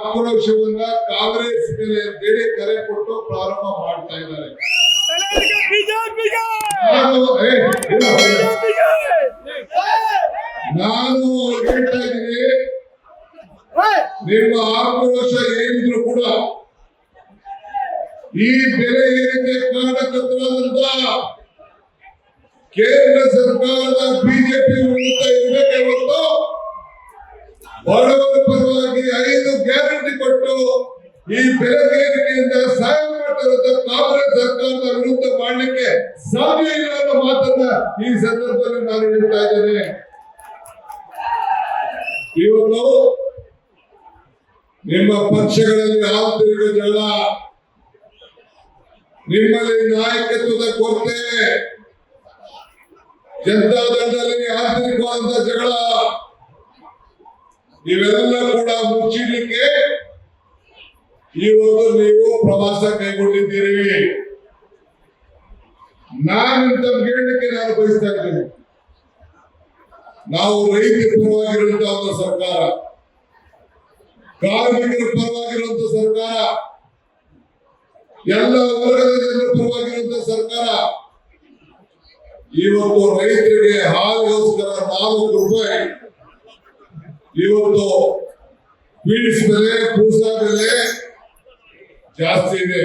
ಆಕ್ರೋಶವನ್ನ ಕಾಂಗ್ರೆಸ್ ಮೇಲೆ ಅಂತೇಳಿ ಕರೆ ಕೊಟ್ಟು ಪ್ರಾರಂಭ ಮಾಡ್ತಾ ಇದ್ದಾರೆ. ನಾನು ಹೇಳ್ತಾ ಇದ್ದೀನಿ, ನಿಮ್ಮ ಆಕ್ರೋಶ ಏನಿದ್ರು ಕೂಡ ಈ ಬೆಲೆ ಏರಿಕೆ ಕಾರಣಕರ್ತರಾದಂತ ಕೇಂದ್ರ ಸರ್ಕಾರದ ಬಿಜೆಪಿ ವಿರುದ್ಧ ಇರಬೇಕೇ ಹೊರತು ಬಡವರ ಪರವಾಗಿ 5 ಗ್ಯಾರಂಟಿ ಕೊಟ್ಟು ಈ ಬೆಲೆ ಏರಿಕೆಯಿಂದ ಸಹಾಯ ಮಾಡ್ತಿರುವಂತ ಕಾಂಗ್ರೆಸ್ ಸರ್ಕಾರದ ವಿರುದ್ಧ ಮಾಡಲಿಕ್ಕೆ ಸಾಧ್ಯ ಇಲ್ಲ ಅನ್ನೋ ಮಾತನ್ನ ಈ ಸಂದರ್ಭದಲ್ಲಿ ನಾನು ಹೇಳ್ತಾ ಇದ್ದೇನೆ. ಇವತ್ತು ನಿಮ್ಮ ಪಕ್ಷಗಳಲ್ಲಿ ಆಂತರಿಕ ಜಗಳ, ನಿಮ್ಮಲ್ಲಿ ನಾಯಕತ್ವದ ಕೊರತೆ, ಜನತಾದಳದಲ್ಲಿ ಆಂತರಿಕವಾದಂತಹ ಜಗಳ, ಇವೆಲ್ಲ ಕೂಡ ಮುಚ್ಚಿಡ್ಲಿಕ್ಕೆ ಇವತ್ತು ನೀವು ಪ್ರವಾಸ ಕೈಗೊಂಡಿದ್ದೀರಿ. ನಾನು ಹೇಳಲಿಕ್ಕೆ ನಾನು ಬಯಸ್ತಾ ಇದ್ದೇನೆ, ನಾವು ರೈತರ ಪರವಾಗಿರುವಂತಹ ಒಂದು ಸರ್ಕಾರ, ಕಾರ್ಮಿಕರ ಪರವಾಗಿರುವಂತಹ ಸರ್ಕಾರ, ಎಲ್ಲ ವರ್ಗದ ಜನರ ಪರವಾಗಿರುವಂತಹ ಸರ್ಕಾರ. ಇವತ್ತು ರೈತರಿಗೆ ಹಾಲಿಗೋಸ್ಕರ 4 ರೂಪಾಯಿ, ಇವತ್ತು ಬೀನ್ಸ್ ಬೆಲೆ, ಕೂಸಾ ಬೆಲೆ ಜಾಸ್ತಿ ಇದೆ.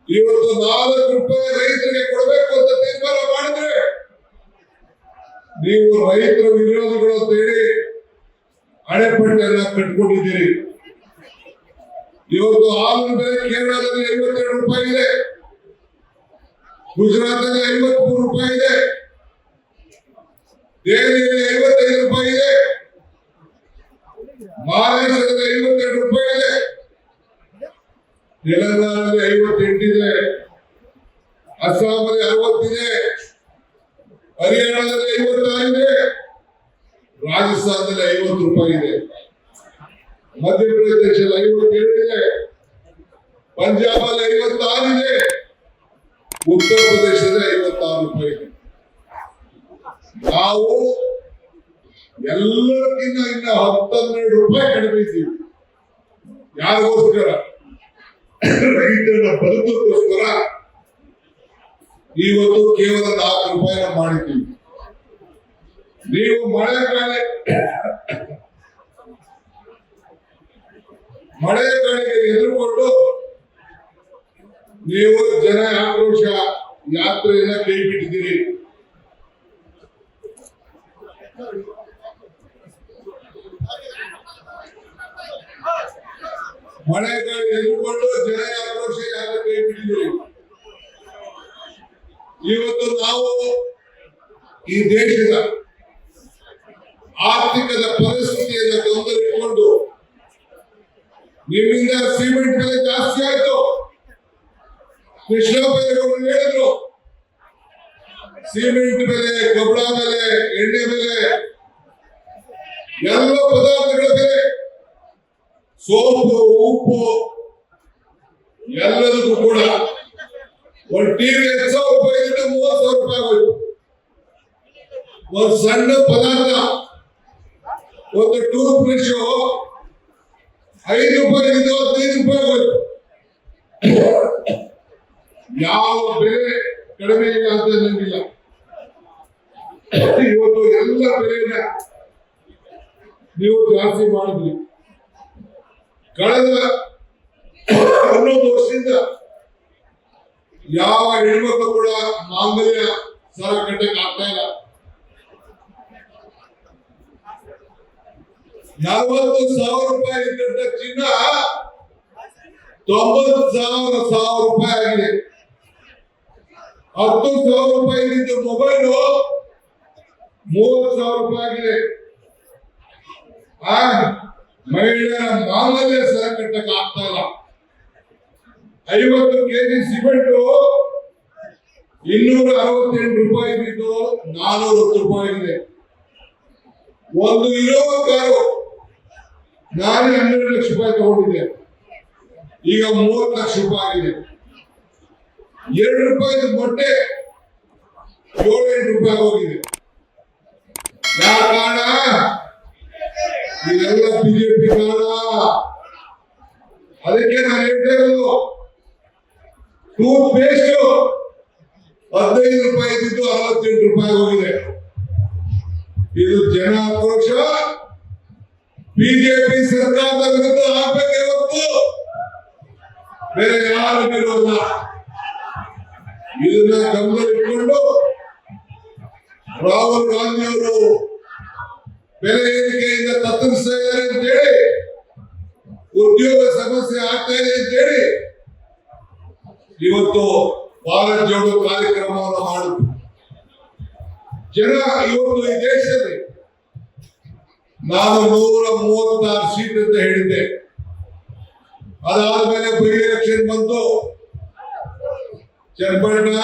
ಇವತ್ತು 4 ರೂಪಾಯಿ ರೈತರಿಗೆ ಕೊಡಬೇಕು ಅಂತ ತೀರ್ಮಾನ ಮಾಡಿದ್ರೆ ನೀವು ರೈತರ ವಿರೋಧಿಗಳು ಅಂತ ಹೇಳಿ ಅಡೆಪಟ್ಟೆಲ್ಲ ಕಟ್ಕೊಂಡಿದ್ದೀರಿ. ಇವತ್ತು ಹಾಲಿನ ಬೆಲೆ ಕೇರಳದಲ್ಲಿ 52 ರೂಪಾಯಿ ಇದೆ, ಗುಜರಾತ್ನಲ್ಲಿ 53 ರೂಪಾಯಿ ಇದೆ, ದೆಹಲಿಯಲ್ಲಿ 55 ರೂಪಾಯಿ ಇದೆ, ಮಹಾರಾಷ್ಟ್ರದಲ್ಲಿ 52 ರೂಪಾಯಿ ಇದೆ, ತೆಲಂಗಾಣದಲ್ಲಿ 58 ಇದೆ, ಅಸ್ಸಾಂನಲ್ಲಿ 60 ಇದೆ, ಹರಿಯಾಣದಲ್ಲಿ 56 ಇದೆ, ರಾಜಸ್ಥಾನದಲ್ಲಿ 50 ರೂಪಾಯಿ ಇದೆ, ಮಧ್ಯಪ್ರದೇಶದಲ್ಲಿ 57 ಇದೆ, ಪಂಜಾಬಲ್ಲಿ 56 ಇದೆ, ಉತ್ತರ ಪ್ರದೇಶದಲ್ಲಿ 56 ರೂಪಾಯಿ ಇದೆ. ನಾವು ಎಲ್ಲರಿಗಿಂತ ಇನ್ನ 10-12 ರೂಪಾಯಿ ಕಡಿಮೆ ಇದ್ದೀವಿ. ಯಾರಿಗೋಸ್ಕರ? ರೈತರ ಬದುಕೋಸ್ಕರ ಇವತ್ತು ಕೇವಲ 4 ರೂಪಾಯಿನ ಮಾಡಿದ್ದೀವಿ. ನೀವು ಮಳೆಗಾಳಿಗೆ ಎದುರುಕೊಂಡು ನೀವು ಜನ ಆಕ್ರೋಶ ಯಾತ್ರೆಯನ್ನ ಕೈ ಬಿಟ್ಟಿದ್ದೀರಿ. ಮಳೆಗಾಳಿ ಎದುರುಕೊಂಡು ಜನ ಆಕ್ರೋಶ ಯಾತ್ರೆ ಕೈ ಬಿಟ್ಟಿದ್ದೀರಿ. ಇವತ್ತು ನಾವು ಈ ದೇಶದ ಆರ್ಥಿಕದ ಪರಿಸ್ಥಿತಿಯನ್ನು ಗಮನದಲ್ಲಿಟ್ಟುಕೊಂಡು ನಿಮ್ಮಿಂದ ಸಿಮೆಂಟ್ ಬೆಲೆ ಜಾಸ್ತಿ ಆಯ್ತು. ಕೃಷ್ಣಪ್ಪಯ್ಯನವರು ಹೇಳಿದ್ರು, ಸಿಮೆಂಟ್ ಬೆಲೆ, ಕಬ್ಬಣ ಬೆಲೆ, ಎಣ್ಣೆ ಬೆಲೆ, ಎಲ್ಲ ಪದಾರ್ಥಗಳ ಬೆಲೆ, ಸೋಪು, ಉಪ್ಪು ಎಲ್ಲದಕ್ಕೂ ಕೂಡ ಒಂದು ಟಿವಿ 10,000 ರೂಪಾಯಿ ಇದ್ದು 30,000 ರೂಪಾಯಿ ಆಗೋಯ್ತು. ಒಂದು ಸಣ್ಣ ಪದಾರ್ಥ, ಒಂದು ಟೂತ್ ಬ್ರಷ್ 5 ರೂಪಾಯಿ ಇದ್ದು 15 ರೂಪಾಯಿ ಆಗೋಯ್ತು. ಯಾವ ಬೆಲೆ ಕಡಿಮೆ ಇಲ್ಲ ಅಂತ ನನಗಿಲ್ಲ. ಇವತ್ತು ಎಲ್ಲ ಬೆಲೆನ ನೀವು ಜಾಸ್ತಿ ಮಾಡಿದ್ರಿ. ಕಳೆದ 11 ವರ್ಷದಿಂದ ಯಾವ ಹೆಣ್ಮಕ್ಳು ಕೂಡ ಮಾಂಗಲ್ಯ ಸರ ಕಟ್ಟಕ್ಕೆ ಆಗ್ತಾ ಇಲ್ಲ. 40,000 ರೂಪಾಯಿ ಇದ್ದಂತ ಚಿನ್ನ 90,000 ರೂಪಾಯಿ ಆಗಿದೆ. 10,000 ರೂಪಾಯಿ ಇದ್ದ ಮೊಬೈಲು 30,000 ರೂಪಾಯಿ ಆಗಿದೆ. ಮಹಿಳೆಯರ ಮಾಂಗಲ್ಯ ಸರ ಕಟ್ಟಕ್ಕೆ ಆಗ್ತಾ ಇಲ್ಲ. 50 ಕೆಜಿ ಸಿಮೆಂಟ್ 268 ರೂಪಾಯಿ ಇದ್ದು 410 ರೂಪಾಯಿ ಇದೆ. ಒಂದು ಇನೋವಾ ಕಾರು ನಾನು 12 ಲಕ್ಷ ರೂಪಾಯಿ ತಗೊಂಡಿದ್ದೆ, ಈಗ 30 ಲಕ್ಷ ರೂಪಾಯಿ ಆಗಿದೆ. 2 ರೂಪಾಯಿ ಮೊಟ್ಟೆ 7-8 ರೂಪಾಯಿ ಹೋಗಿದೆ. ಯಾವ ಕಾರಣ? ಇದೆಲ್ಲ ಬಿಜೆಪಿ ಕಾರಣ. ಅದಕ್ಕೆ ನಾನು ಹೇಳ್ತಾ ಇರೋದು, ಟೂತ್ ಪೇಸ್ಟ್ 15 ರೂಪಾಯಿ ಇದ್ದಿದ್ದು 68 ರೂಪಾಯಿ ಹೋಗಿದೆ. ಇದು ಜನ ಆಕ್ರೋಶ ಬಿಜೆಪಿ ಸರ್ಕಾರದ ವಿರುದ್ಧ ಆಗ್ಬೇಕೆ ಹೊರತು ಬೇರೆ ಯಾರು ವಿರೋಧ. ಇದನ್ನ ಗಮನದಲ್ಲಿಟ್ಕೊಂಡು ರಾಹುಲ್ ಗಾಂಧಿ ಅವರು ಬೆಲೆ ಏರಿಕೆಯಿಂದ ತತ್ತರಿಸ್ತಾ ಇದ್ದಾರೆ ಅಂತೇಳಿ, ಉದ್ಯೋಗ ಸಮಸ್ಯೆ ಆಗ್ತಾ ಇದೆ ಅಂತೇಳಿ ಇವತ್ತು ಭಾರತ್ ಜೋಡೋ ಕಾರ್ಯಕ್ರಮವನ್ನು ಮಾಡಿದ್ರು. ಜನ ಇವತ್ತು ಈ ದೇಶದಲ್ಲಿ ನಾನು 136 ಸೀಟ್ ಅಂತ ಹೇಳಿದ್ದೆ. ಅದಾದ್ಮೇಲೆ ಬೈ ಎಲೆಕ್ಷನ್ ಬಂತು. ಚನ್ನಪಟ್ಟಣ,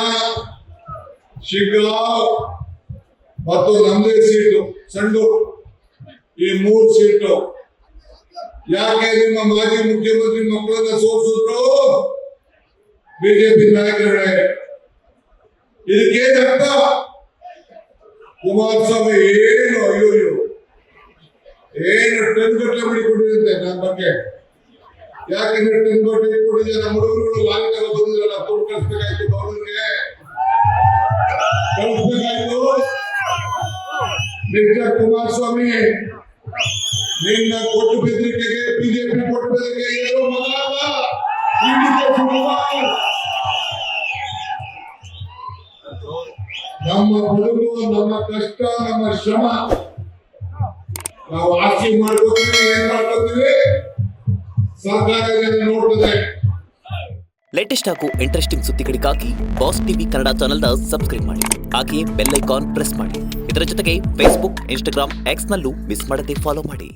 ಶಿಗ್ಗಾಂವ್ ಮತ್ತು ನಮ್ಮದೇ ಸೀಟು ಸಂಡೂರು, ಈ 3 ಸೀಟು. ಯಾಕೆ ನಿಮ್ಮ ಮಾಜಿ ಮುಖ್ಯಮಂತ್ರಿ ಮಕ್ಕಳನ್ನ ಸೋಲಿಸಿದ್ರು ಬಿಜೆಪಿ ನಾಯಕರುಗಳೇ? ಇದಕ್ಕೇನು ಅರ್ಥ? ಕುಮಾರಸ್ವಾಮಿ ಏನು ಅಯ್ಯೋ ಏನು ಟನ್ ಗಟ್ಟಲೆ ಮಾಡಿಕೊಂಡಿರುತ್ತೆ ನನ್ನ ಬಗ್ಗೆ. ಯಾಕಂದ್ರೆ ಟನ್ ಗಟ್ಟಲೆ ಇಟ್ಕೊಂಡಿದ್ದೆ. ನಮ್ಮ ಹುಡುಗರುಗಳು ಲಾಲಿತಾಗ ಬಂದಿರಲ್ಲ, ದುಡ್ಡು ಕಳಿಸ್ಬೇಕಾಯ್ತು, ಗೌರವರಿಗೆ ಕಳಿಸ್ಬೇಕಾಯ್ತು. ಮಿಸ್ಟರ್ ಕುಮಾರಸ್ವಾಮಿ, ನಿನ್ನ ಕೊಟ್ಟು ಬೆದರಿಕೆಗೆ, ಬಿಜೆಪಿ ಕೊಟ್ಟು ಬೆದರಿಕೆಗೆ ಏನೋ ಮಗ ಅಲ್ಲ. ನಮ್ಮ ಬದುಕು, ನಮ್ಮ ಕಷ್ಟ, ನಮ್ಮ ಶ್ರಮ ನಾವು ಆಸ್ತಿ ಮಾಡ್ಕೋತೀವಿ, ಏನ್ ಮಾಡ್ಕೋತೀವಿ, ಸರ್ಕಾರ ನೋಡ್ತದೆ. ಲೇಟೆಸ್ಟ್ ಹಾಗೂ ಇಂಟ್ರೆಸ್ಟಿಂಗ್ ಸುದ್ದಿಗಳಿಗಾಗಿ ಬಾಸ್ ಟಿವಿ ಕನ್ನಡ ಚಾನೆಲ್ನ ಸಬ್ಸ್ಕ್ರೈಬ್ ಮಾಡಿ. ಹಾಗೆಯೇ ಬೆಲ್ ಐಕಾನ್ ಪ್ರೆಸ್ ಮಾಡಿ. ಇದರ ಜೊತೆಗೆ ಫೇಸ್ಬುಕ್, ಇನ್ಸ್ಟಾಗ್ರಾಮ್, ಎಕ್ಸ್ನಲ್ಲೂ ಮಿಸ್ ಮಾಡದೆ ಫಾಲೋ ಮಾಡಿ.